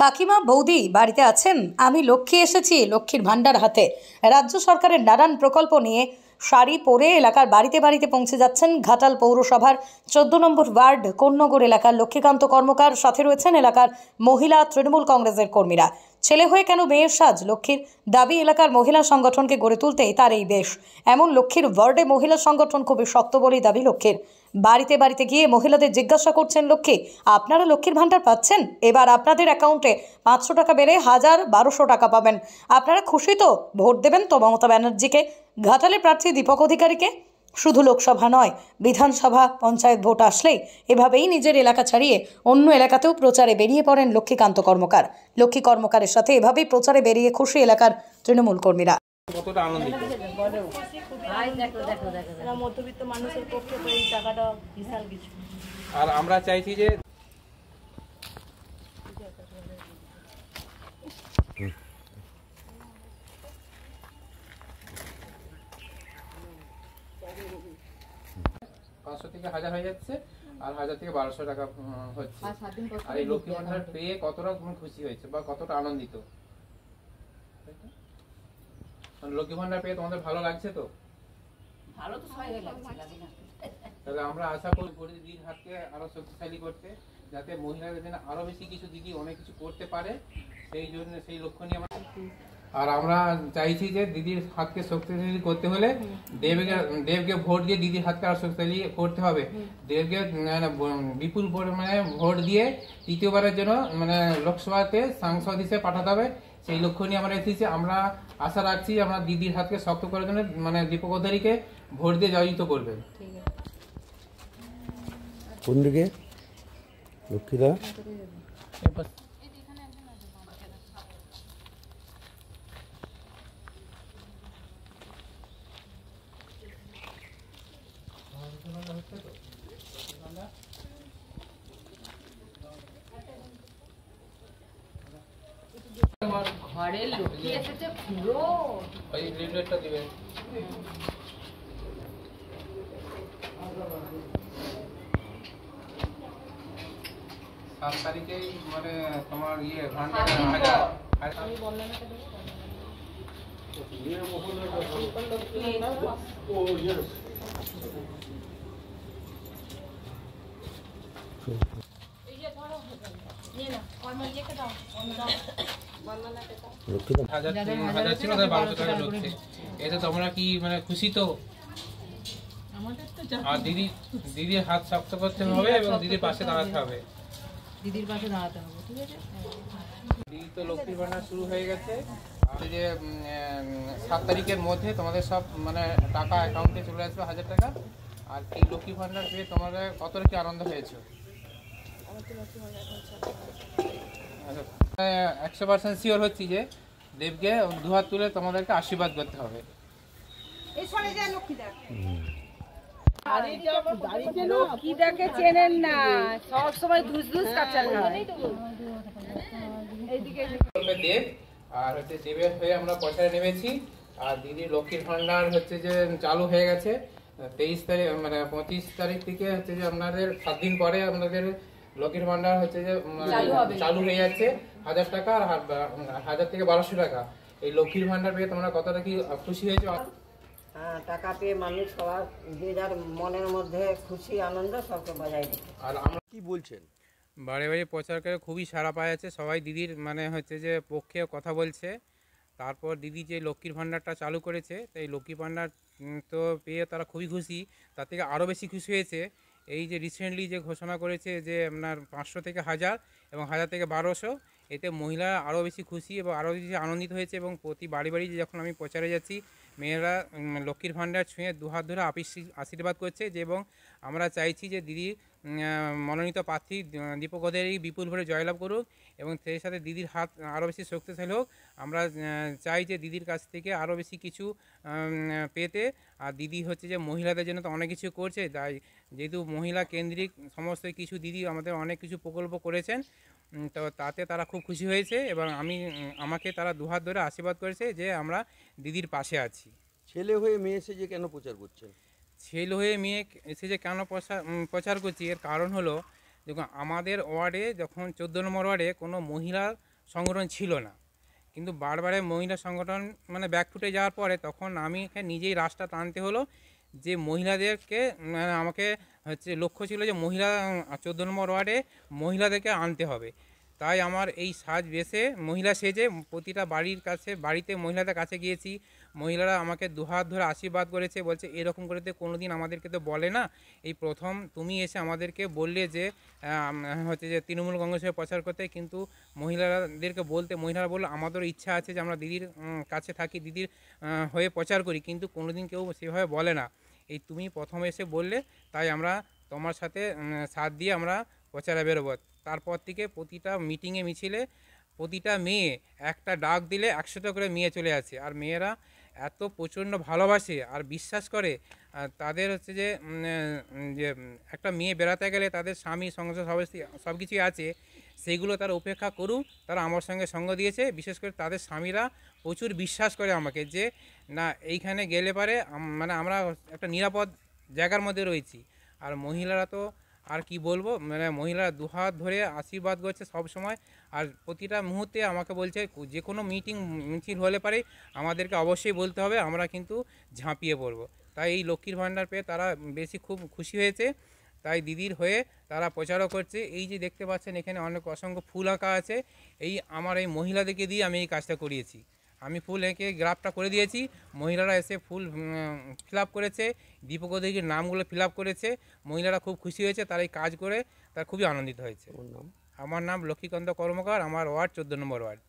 কাকিমা বৌদি বাড়িতে আছেন? আমি লক্ষ্মী এসেছি লক্ষ্মীর ভাণ্ডার হাতে। রাজ্য সরকারের নানান প্রকল্প নিয়ে শাড়ি পরে এলাকার বাড়িতে বাড়িতে পৌঁছে যাচ্ছেন ঘাটাল পৌরসভার 14 নম্বর ওয়ার্ড কোন্নগর এলাকার লক্ষ্মীকান্ত কর্মকার। সাথে রয়েছেন এলাকার মহিলা তৃণমূল কংগ্রেসের কর্মীরা। ছেলে হয়ে কেন মেয়ের সাজ? লক্ষ্মীর দাবি এলাকার মহিলা সংগঠনকে গড়ে তুলতেই তার এই বেশ। এমন লক্ষ্মীর ওয়ার্ডে মহিলা সংগঠন খুবই শক্ত বলেই দাবি লক্ষ্মীর। বাড়িতে বাড়িতে গিয়ে মহিলাদের জিজ্ঞাসা করছেন লক্ষ্মী, আপনারা লক্ষ্মীর ভাণ্ডার পাচ্ছেন? এবার আপনাদের অ্যাকাউন্টে 500 টাকা বেড়ে 1200 টাকা পাবেন। আপনারা খুশি তো? ভোট দেবেন তো মমতা ব্যানার্জিকে, ঘাটালের প্রার্থী দীপক অধিকারীকে? শুধু লোকসভা নয়, বিধানসভা পঞ্চায়েত ভোট আসলেই এভাবেই নিজের এলাকা ছাড়িয়ে অন্য এলাকাতেও প্রচারে বেরিয়ে পড়েন লক্ষ্মীকান্ত কর্মকার। লক্ষ্মী কর্মকারের সাথে এভাবেই প্রচারে বেরিয়ে খুশি এলাকার তৃণমূল কর্মীরা। কতটা আনন্দিত? মধ্যবিত্ত মানুষের পক্ষে তো এই টাকাটা বিশাল কিছু। আর আমরা চাইছি যে পাঁচশো থেকে 1000 হয়ে যাচ্ছে, আর 1000 থেকে 1200 টাকা হচ্ছে। আর এই লক্ষ্মী ভাণ্ডার পেয়ে কতটা তুমি খুশি হয়েছে বা কতটা আনন্দিত? লক্ষ্মী ভাণ্ডার পেয়ে তোমাদের ভালো লাগছে তো? ভালো তো সবাই লাগছে না। তাহলে আমরা আশা করি দিদির হাতকে আরো শক্তিশালী করতে, যাতে মহিলাদের জন্য আরো বেশি কিছু দিদি অনেক কিছু করতে পারে, সেই জন্য সেই লক্ষ্য নিয়ে আমরা। আর আমরা চাইছি যে দিদির হাতকে শক্তিশালী করতে হলে দেবকে ভোট দিয়ে দিদির হাতকে আরো শক্তিশালী করতে হবে। দেবকে বিপুল পরিমাণে ভোট দিয়ে তৃতীয়বারের জন্য লোকসভাতে সাংসদ হিসেবে পাঠাতে হবে। সেই লক্ষ্য নিয়ে আমরা এসেছি। আমরা আশা রাখছি আমরা দিদির হাতকে শক্ত করার জন্য দীপক অধিকারীকে ভোট দিয়ে জয়যুক্ত করবেন। কোন দিকে লক্ষ্মীরা? ঘরের লক্ষ্মী এসেছে পুরো। ওই লিফলেটটা দিবেন। 7 তারিখে তোমার ভান্ডার 1000। আমি বললাম না কেন? এতে তোমরা কি খুশি তো? আর দিদির হাত শক্ত করতে হবে এবং দিদির পাশে দাঁড়াতে হবে। দিদির পাশে দাঁড়াতে হবে, ঠিক আছে? দিদি তো লক্ষ্মীর ভান্ডার শুরু হয়ে গেছে। আর যে 7 তারিখের মধ্যে তোমাদের সব টাকা অ্যাকাউন্টে চলে আসবে 1000 টাকা। আর এই লক্ষ্মী ভান্ডার পেয়ে তোমাদের কতটা কি আনন্দ হয়েছে? 100% শিওর হচ্ছি যে দেবকে দুহাত তুলে তোমাদেরকে আশীর্বাদ করতে হবে। লক্ষ্মীটাকে চেনেন না, সবসময় ধুস কাচার হয়। দেব আর দেবের হয়ে আমরা পয়সা নেমেছি। আর দিদির লক্ষ্মীর ভান্ডার যে চালু হয়ে গেছে 23 তারিখ 25 তারিখ থেকে যে আপনাদের 7 দিন পরে আপনাদের লক্ষ্মীর ভান্ডার যে চালু হয়ে যাচ্ছে 1000 টাকা আর 1000 থেকে 1200 টাকা। এই লক্ষ্মীর ভান্ডার পেয়ে তোমরা কতটা কি খুশি হয়েছে? টাকা পেয়ে মানুষ সবার যে যার মনের মধ্যে খুশি আনন্দ সবকে বজায় দিচ্ছে। আর আমরা কি বলছেন? বাড়ি বাড়ি প্রচার করে খুবই সাড়া পাওয়া যাচ্ছে। সবাই দিদির যে পক্ষে কথা বলছে। তারপর দিদি যে লক্ষ্মীর ভান্ডারটা চালু করেছে, তাই লক্ষ্মী ভান্ডার তো পেয়ে তারা খুবই খুশি। তার থেকে আরও বেশি খুশি হয়েছে এই যে রিসেন্টলি যে ঘোষণা করেছে যে আপনার 500 থেকে 1000 এবং 1000 থেকে 1200। এতে মহিলা আরও বেশি খুশি এবং আরও বেশি আনন্দিত হয়েছে। এবং প্রতি বাড়ি বাড়ি যখন আমি প্রচারে যাচ্ছি, মেয়েরা লক্ষ্মীর ভান্ডার ছুঁয়ে দুহাত ধরে আশীর্বাদ করছে। যে এবং আমরা চাইছি যে দিদি মনোনীত প্রার্থী দীপক অধিকারী বিপুল ভোটে জয়লাভ করুক এবং সেই সাথে দিদির হাত আরও বেশি শক্তিশালী হোক। আমরা চাই যে দিদির কাছ থেকে আরও বেশি কিছু পেতে। আর দিদি যে মহিলাদের জন্য তো অনেক কিছু করছে, তাই যেহেতু মহিলা কেন্দ্রিক সমস্ত কিছু দিদি আমাদের অনেক কিছু প্রকল্প করেছেন, তো তাতে তারা খুব খুশি হয়েছে এবং আমাকে তারা দুহাত ধরে আশীর্বাদ করেছে যে আমরা দিদির পাশে আছি। ছেলে হয়ে মেয়ে এসে যে কেন প্রচার করছেন? ছেলে হয়ে মেয়ে এসে যে কেন প্রচার করছি, এর কারণ হলো দেখুন, আমাদের ওয়ার্ডে যখন 14 নম্বর ওয়ার্ডে কোনো মহিলা সংগঠন ছিল না, কিন্তু বারবারে মহিলা সংগঠন মানে ব্যাকফুটে যাওয়ার পরে তখন আমি এখানে নিজেই রাস্তা টানতে হলো যে মহিলাদেরকে মানে আমাকে হচ্ছে লক্ষ্য ছিল যে মহিলা 14 নম্বর ওয়ার্ডে মহিলাদেরকে আনতে হবে। তাই আমার এই সাজ বেশে মহিলা সেজে প্রতিটা বাড়িতে মহিলাদের কাছে গিয়েছি। মহিলারা আমাকে দুহাত ধরে আশীর্বাদ করেছে, বলছে এরকম করে তো কোনো দিন আমাদেরকে তো বলে না, এই প্রথম তুমি এসে আমাদেরকে বললে যে হচ্ছে যে তৃণমূল কংগ্রেসের প্রচার করতে, কিন্তু মহিলাদেরকে বলতে মহিলারা বললো আমাদেরও ইচ্ছা আছে যে আমরা দিদির কাছে থাকি, দিদির হয়ে প্রচার করি, কিন্তু কোনো দিন কেউ সেভাবে বলে না, এই তুমি প্রথম এসে বললে তাই আমরা তোমার সাথে সাথ দিয়ে আমরা প্রচারে বেরোবো। তারপর থেকে প্রতিটা মিটিংয়ে মিছিলে প্রতিটা মেয়ে একটা ডাক দিলে 100টা করে মেয়ে চলে আসে, আর মেয়েরা এত প্রচণ্ড ভালোবাসে আর বিশ্বাস করে। তাদের হচ্ছে যে একটা মেয়ে বেড়াতে গেলে তাদের স্বামী সংসার সব কিছুই আছে, সেইগুলো তারা উপেক্ষা করুক, তারা আমার সঙ্গে সঙ্গ দিয়েছে। বিশেষ করে তাদের স্বামীরা প্রচুর বিশ্বাস করে আমাকে যে না এইখানে গেলে পারে মানে আমরা একটা নিরাপদ জায়গার মধ্যে রয়েছি। আর মহিলারা তো আর কি বলবো, মানে মহিলারা দুহাত ধরে আশীর্বাদ করছে সব সময়, আর প্রতিটা মুহূর্তে আমাকে বলছে যে কোনো মিছিল হলে পারে আমাদেরকে অবশ্যই বলতে হবে, আমরা কিন্তু ঝাঁপিয়ে পড়বো। তাই এই লক্ষ্মীর ভাণ্ডার পেয়ে তারা বেশি খুব খুশি হয়েছে, তাই দিদির হয়ে তারা প্রচারও করছে। এই যে দেখতে পাচ্ছেন এখানে অনেক অসংখ্য ফুল আঁকা আছে, এই আমার এই মহিলাদেরকে দিয়ে আমি এই কাজটা করিয়েছি। আমি ফুল এঁকে গ্রাফটা করে দিয়েছি, মহিলারা এসে ফুল ফিল আপ করেছে, দীপকদির নামগুলো ফিল আপ করেছে। মহিলারা খুব খুশি হয়েছে, তারা এই কাজ করে তারা খুবই আনন্দিত হয়েছে। আমার নাম লক্ষ্মীকান্ত কর্মকার, আমার ওয়ার্ড 14 নম্বর ওয়ার্ড।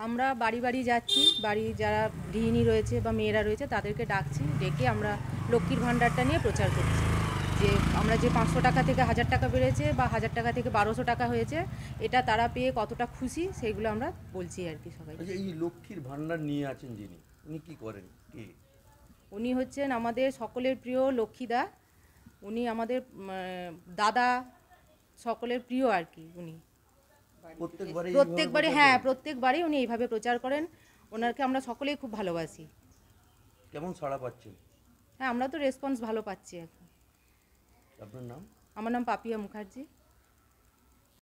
আমরা বাড়ি বাড়ি যাচ্ছি, বাড়ি যারা গৃহিণী রয়েছে বা মেয়েরা রয়েছে তাদেরকে ডাকছি, ডেকে আমরা লক্ষ্মীর ভাণ্ডারটা নিয়ে প্রচার করছি যে আমরা যে 500 টাকা থেকে 1000 টাকা বেড়েছে বা 1000 টাকা থেকে 1200 টাকা হয়েছে, এটা তারা পেয়ে কতটা খুশি সেইগুলো আমরা বলছি আর কি সবাই। আচ্ছা, এই লক্ষ্মীর ভাণ্ডার নিয়ে আছেন যিনি, উনি কি করেন? কি উনি হচ্ছেন আমাদের সকলের প্রিয় লক্ষ্মীদা, উনি আমাদের দাদা, সকলের প্রিয় আর কি। উনি প্রত্যেকবারে উনি এইভাবে প্রচার করেন, ওনাকে আমরা সকলেই খুব ভালোবাসি। কেমন সাড়া পাচ্ছেন? হ্যাঁ, আমরা তো রেসপন্স ভালো পাচ্ছি এখন। আপনার নাম? আমার নাম পাপিয়া মুখার্জি।